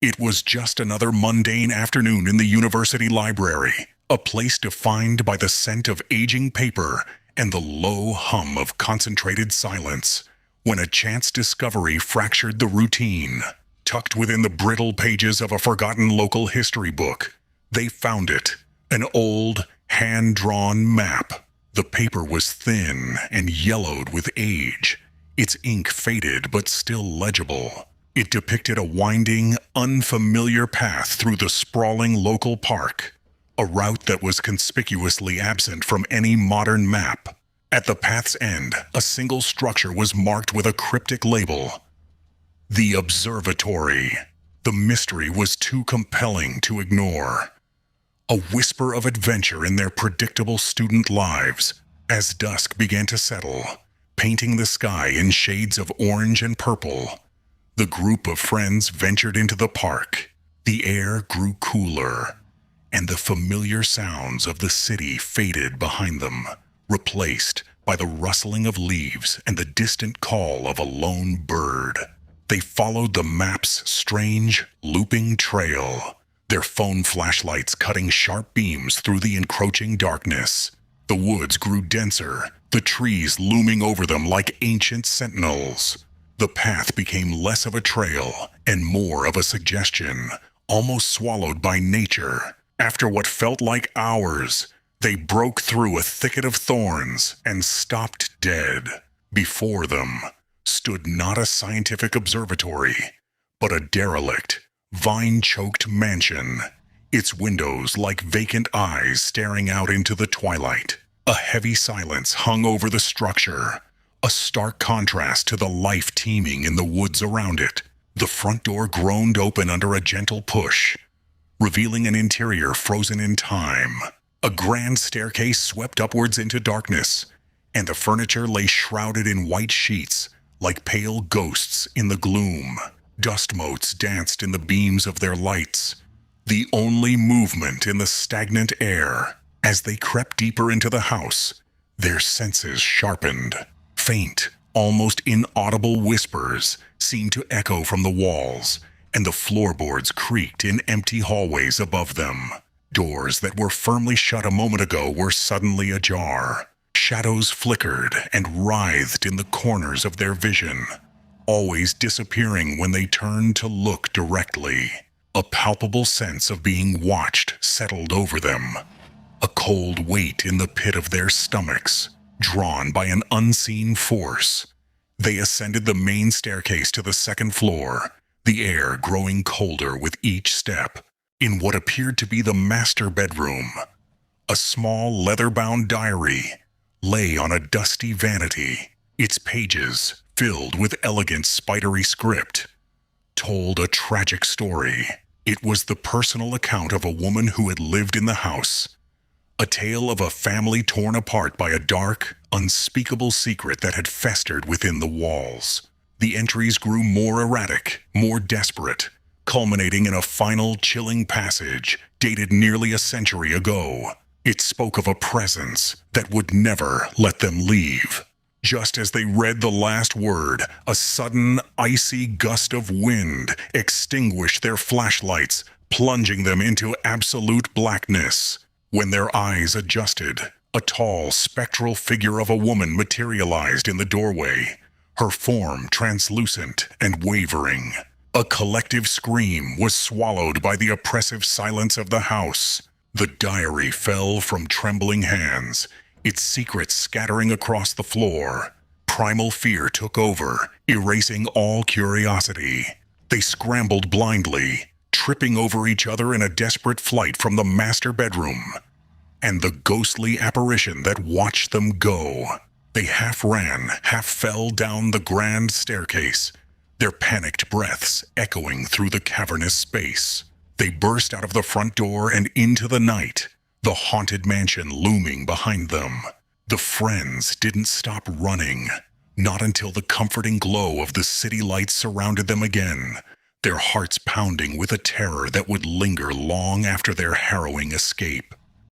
It was just another mundane afternoon in the university library, a place defined by the scent of aging paper and the low hum of concentrated silence, when a chance discovery fractured the routine. Tucked within the brittle pages of a forgotten local history book, they found it, an old, hand-drawn map. The paper was thin and yellowed with age, its ink faded but still legible. It depicted a winding, unfamiliar path through the sprawling local park, a route that was conspicuously absent from any modern map. At the path's end, a single structure was marked with a cryptic label: the observatory. The mystery was too compelling to ignore. A whisper of adventure in their predictable student lives, as dusk began to settle, painting the sky in shades of orange and purple. The group of friends ventured into the park. The air grew cooler, and the familiar sounds of the city faded behind them, replaced by the rustling of leaves and the distant call of a lone bird. They followed the map's strange, looping trail, their phone flashlights cutting sharp beams through the encroaching darkness. The woods grew denser, the trees looming over them like ancient sentinels. The path became less of a trail and more of a suggestion, almost swallowed by nature. After what felt like hours, they broke through a thicket of thorns and stopped dead. Before them stood not a scientific observatory, but a derelict, vine-choked mansion, its windows like vacant eyes staring out into the twilight. A heavy silence hung over the structure, a stark contrast to the life teeming in the woods around it. The front door groaned open under a gentle push, revealing an interior frozen in time. A grand staircase swept upwards into darkness, and the furniture lay shrouded in white sheets, like pale ghosts in the gloom. Dust motes danced in the beams of their lights, the only movement in the stagnant air. As they crept deeper into the house, their senses sharpened. Faint, almost inaudible whispers seemed to echo from the walls, and the floorboards creaked in empty hallways above them. Doors that were firmly shut a moment ago were suddenly ajar. Shadows flickered and writhed in the corners of their vision, always disappearing when they turned to look directly. A palpable sense of being watched settled over them, a cold weight in the pit of their stomachs, drawn by an unseen force. They ascended the main staircase to the second floor, the air growing colder with each step. In what appeared to be the master bedroom, a small leather-bound diary lay on a dusty vanity. Its pages, filled with elegant spidery script, told a tragic story. It was the personal account of a woman who had lived in the house, a tale of a family torn apart by a dark, unspeakable secret that had festered within the walls. The entries grew more erratic, more desperate, culminating in a final chilling passage dated nearly a century ago. It spoke of a presence that would never let them leave. Just as they read the last word, a sudden, icy gust of wind extinguished their flashlights, plunging them into absolute blackness. When their eyes adjusted, a tall, spectral figure of a woman materialized in the doorway, her form translucent and wavering. A collective scream was swallowed by the oppressive silence of the house. The diary fell from trembling hands, its secrets scattering across the floor. Primal fear took over, erasing all curiosity. They scrambled blindly, tripping over each other in a desperate flight from the master bedroom and the ghostly apparition that watched them go. They half ran, half fell down the grand staircase, their panicked breaths echoing through the cavernous space. They burst out of the front door and into the night, the haunted mansion looming behind them. The friends didn't stop running, not until the comforting glow of the city lights surrounded them again, their hearts pounding with a terror that would linger long after their harrowing escape.